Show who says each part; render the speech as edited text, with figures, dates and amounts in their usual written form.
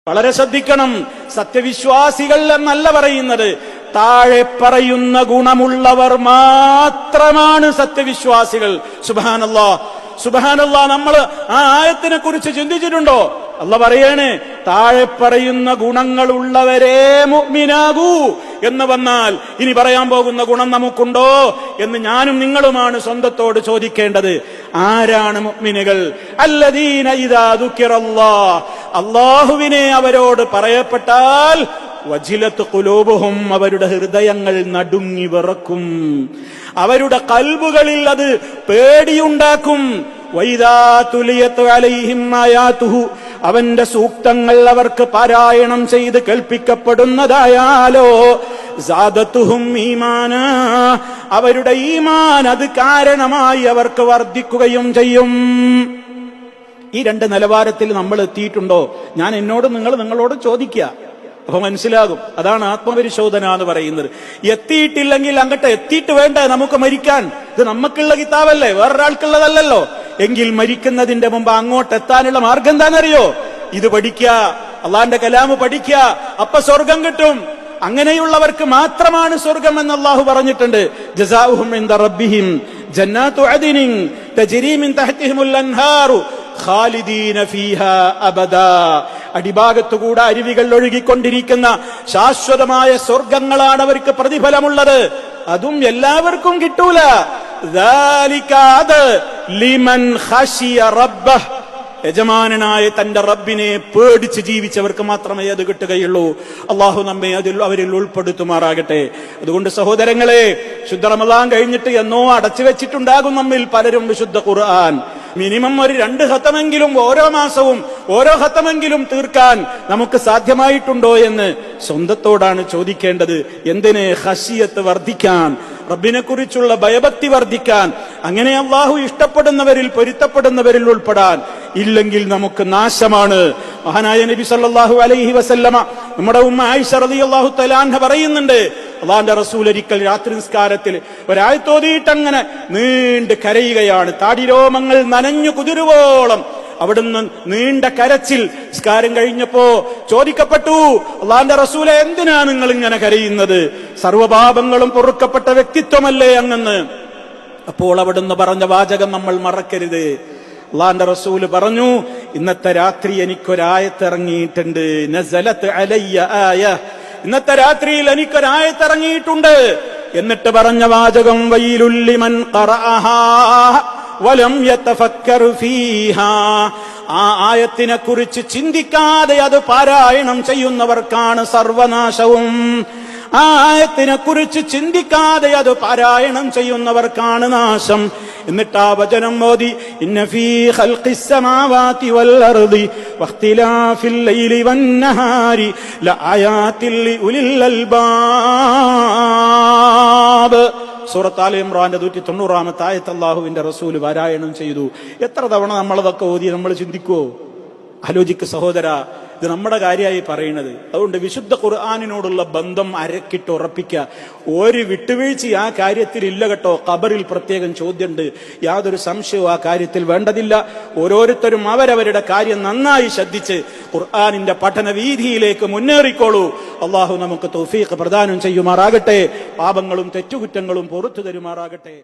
Speaker 1: വളരെ ശ്രദ്ധിക്കണം. സത്യവിശ്വാസികൾ എന്നല്ല പറയുന്നത്, താഴെ പറയുന്ന ഗുണമുള്ളവർ മാത്രമാണ് സത്യവിശ്വാസികൾ. സുബ്ഹാനല്ലാഹ്, സുബ്ഹാനല്ലാഹ്. നമ്മൾ ആ ആയത്തിനെ കുറിച്ച് ചിന്തിച്ചിട്ടുണ്ടോ? അല്ലാഹ് പറയാണ്, താഴെ പറയുന്ന ഗുണങ്ങളുള്ളവരേ മുഅ്മിനാകൂ എന്ന് വന്നാൽ ഇനി പറയാൻ പോകുന്ന ഗുണം നമുക്കുണ്ടോ എന്ന് ഞാനും നിങ്ങളുമാണ് സ്വന്തത്തോട് ചോദിക്കേണ്ടത്. ആരാണ് മുഅ്മിനുകൾ? അല്ലദീന ഇദാ ദുക്കിറല്ലാഹ്, അല്ലാഹുവിനെ അവരോട് പറയപ്പെട്ടാൽ വജിലത്ത് ഖുലൂബുഹും, അവരുടെ ഹൃദയങ്ങൾ നടുങ്ങി വിറക്കും, അവരുടെ കൽബുകളിൽ അത് പേടിയുണ്ടാക്കും. വൈദാ തുലിയത്ത് അലൈഹിം ആയാതുഹു, അവന്റെ സൂക്തങ്ങൾ അവർക്ക് പാരായണം ചെയ്ത് കേൾപ്പിക്കപ്പെടുന്നതായാലോ സാദത്തുഹും ഈമാനാ, അവരുടെ ഈമാൻ അത് കാരണമായി അവർക്ക് വർദ്ധിക്കുകയും ചെയ്യും. ഈ രണ്ട് നിലവാരത്തിൽ നമ്മൾ എത്തിയിട്ടുണ്ടോ? ഞാൻ നിങ്ങളോട് ചോദിക്കുക, അപ്പൊ മനസ്സിലാകും. അതാണ് ആത്മപരിശോധന എന്ന് പറയുന്നത്. എത്തിയിട്ടില്ലെങ്കിൽ അങ്ങോട്ട് എത്തിയിട്ട് വേണ്ടേ നമുക്ക് മരിക്കാൻ? ഇത് നമുക്കുള്ള കിതാബല്ലേ, വേറൊരാൾക്കുള്ളതല്ലല്ലോ. എങ്കിൽ മരിക്കുന്നതിന്റെ മുമ്പ് അങ്ങോട്ട് എത്താനുള്ള മാർഗം എന്താണെന്നറിയോ? ഇത് പഠിക്കുക, അള്ളാന്റെ കലാമ് പഠിക്കുക, അപ്പൊ സ്വർഗം കിട്ടും. അങ്ങനെയുള്ളവർക്ക് മാത്രമാണ് സ്വർഗം എന്ന് അള്ളാഹു പറഞ്ഞിട്ടുണ്ട്. ജസാഉഹും ഇൻദ റബ്ബിഹിം ജന്നാത്തു അദ്നിൻ തജ്രി മിൻ തഹ്തിഹിമുൽ അൻഹാറു ഖാലിദീന ഫീഹാ അബദാ, അടിഭാഗത്തുകൂടെ അരുവികൾ ഒഴുകിക്കൊണ്ടിരിക്കുന്ന ശാശ്വതമായ സ്വർഗങ്ങളാണ് അവർക്ക് പ്രതിഫലമുള്ളത്. അതും എല്ലാവർക്കും കിട്ടൂല. ദാലിക ലിമൻ ഖശിയ റബ്ബഹ്, യജമാനനായ തന്റെ റബ്ബിനെ പേടിച്ച് ജീവിച്ചവർക്ക് മാത്രമേ അത് കിട്ടുകയുള്ളൂ. അള്ളാഹു നമ്മെ അവരിൽ ഉൾപ്പെടുത്തുമാറാകട്ടെ. അതുകൊണ്ട് സഹോദരങ്ങളെ, ശുദ്ധ റമദാൻ കഴിഞ്ഞിട്ട് എന്നോ അടച്ചു വെച്ചിട്ടുണ്ടാകും നമ്മിൽ പലരും വിശുദ്ധ ഖുർആൻ. മിനിമം ഒരു 2 ഖത്തമെങ്കിലും ഓരോ മാസവും ഓരോ ഖത്തമെങ്കിലും തീർക്കാൻ നമുക്ക് സാധ്യമായിട്ടുണ്ടോ എന്ന് സ്വന്തത്തോടാണ് ചോദിക്കേണ്ടത്. എന്തിന്? ഖശിയത്ത് വർദ്ധിക്കാൻ, റബ്ബിനെ കുറിച്ചുള്ള ഭയഭക്തി വർദ്ധിക്കാൻ, അങ്ങനെ അള്ളാഹു ഇഷ്ടപ്പെടുന്നവരിൽ പൊരുത്തപ്പെടുന്നവരിൽ ഉൾപ്പെടാൻ. ഇല്ലെങ്കിൽ നമുക്ക് നാശമാണ്. മഹാനായ നബി സല്ലല്ലാഹു അലൈഹി വസല്ലമ, നമ്മുടെ ഉമ്മ ആയിഷ റളിയല്ലാഹു തആല അൻഹ പറയുന്നുണ്ട്, അള്ളാന്റെ റസൂൽ ഒരിക്കൽ രാത്രി നിസ്കാരത്തിൽ ഒരായത്തോതിയിട്ട് അങ്ങനെ നീണ്ട് കരയുകയാണ്. താടിരോമങ്ങൾ നനഞ്ഞു കുതിരുവോളം അവിടുന്ന് നീണ്ട കരച്ചിൽ. നിസ്കാരം കഴിഞ്ഞപ്പോ ചോദിക്കപ്പെട്ടു, അള്ളാന്റെ റസൂലെ, എന്തിനാ നിങ്ങൾ ഇങ്ങനെ കരയുന്നത്? സർവ്വപാപങ്ങളും പൊറുക്കപ്പെട്ട വ്യക്തിത്വമല്ലേ അങ്ങന്ന്? അപ്പോൾ അവിടുന്ന് പറഞ്ഞ വാചകം നമ്മൾ മറക്കരുത്. അള്ളാന്റെ റസൂല് പറഞ്ഞു, ഇന്നത്തെ രാത്രി എനിക്കൊരായത്തിറങ്ങിയിട്ടുണ്ട്. നസലത്ത് അലയ്യ ആയ, ഇന്നത്തെ രാത്രിയിൽ എനിക്കൊരായത്തിറങ്ങിയിട്ടുണ്ട്. എന്നിട്ട് പറഞ്ഞ വാചകം, വൈലുൽ ലിമൻ ഖറഅഹാ വലം യതഫക്കർ ഫീഹാ, ആ ആയത്തിനെ കുറിച്ച് ചിന്തിക്കാതെ അത് പാരായണം ചെയ്യുന്നവർക്കാണ് സർവനാശവും. ആ ആയത്തിനെ കുറിച്ച് ചിന്തിക്കാതെ അത് പാരായണം ചെയ്യുന്നവർക്കാണ് നാശം. എന്നിട്ട് ആ വചനം ഓതി, ഇന്ന ഫീ ഖൽഖിസ് സമാവാതി വൽ അർദി വഖ്തിലാഫിൽ ലൈലി വന്നഹാരി ലആയാതിൽ ലിഉലിൽ അൽബാബ്. സൂറത്ത് ആല ഇംറാന്റെ 190-ാമത്തെ ആയത്ത് അല്ലാഹുവിന്റെ റസൂല് പാരായണം ചെയ്തു. എത്ര തവണ നമ്മളതൊക്കെ ഓതി നമ്മൾ ചിന്തിക്കുവോ? ആലോചിക്ക് സഹോദര, ഇത് നമ്മുടെ കാര്യമായി പറയുന്നത്. അതുകൊണ്ട് വിശുദ്ധ ഖുർആനിനോടുള്ള ബന്ധം അരക്കിട്ട് ഉറപ്പിക്കുക. ഒരു വിട്ടുവീഴ്ച ആ കാര്യത്തിൽ ഇല്ല കേട്ടോ. ഖബറിൽ പ്രത്യേകം ചോദ്യമുണ്ട്, യാതൊരു സംശയവും ആ കാര്യത്തിൽ വേണ്ടതില്ല. ഓരോരുത്തരും അവരവരുടെ കാര്യം നന്നായി ശ്രദ്ധിച്ച് ഖുർആനിന്റെ പഠന വീതിയിലേക്ക് മുന്നേറിക്കോളൂ. അള്ളാഹു നമുക്ക് തൗഫീഖ് പ്രദാനം ചെയ്യുമാറാകട്ടെ. പാപങ്ങളും തെറ്റുകുറ്റങ്ങളും പൊറുത്തു തരുമാറാകട്ടെ.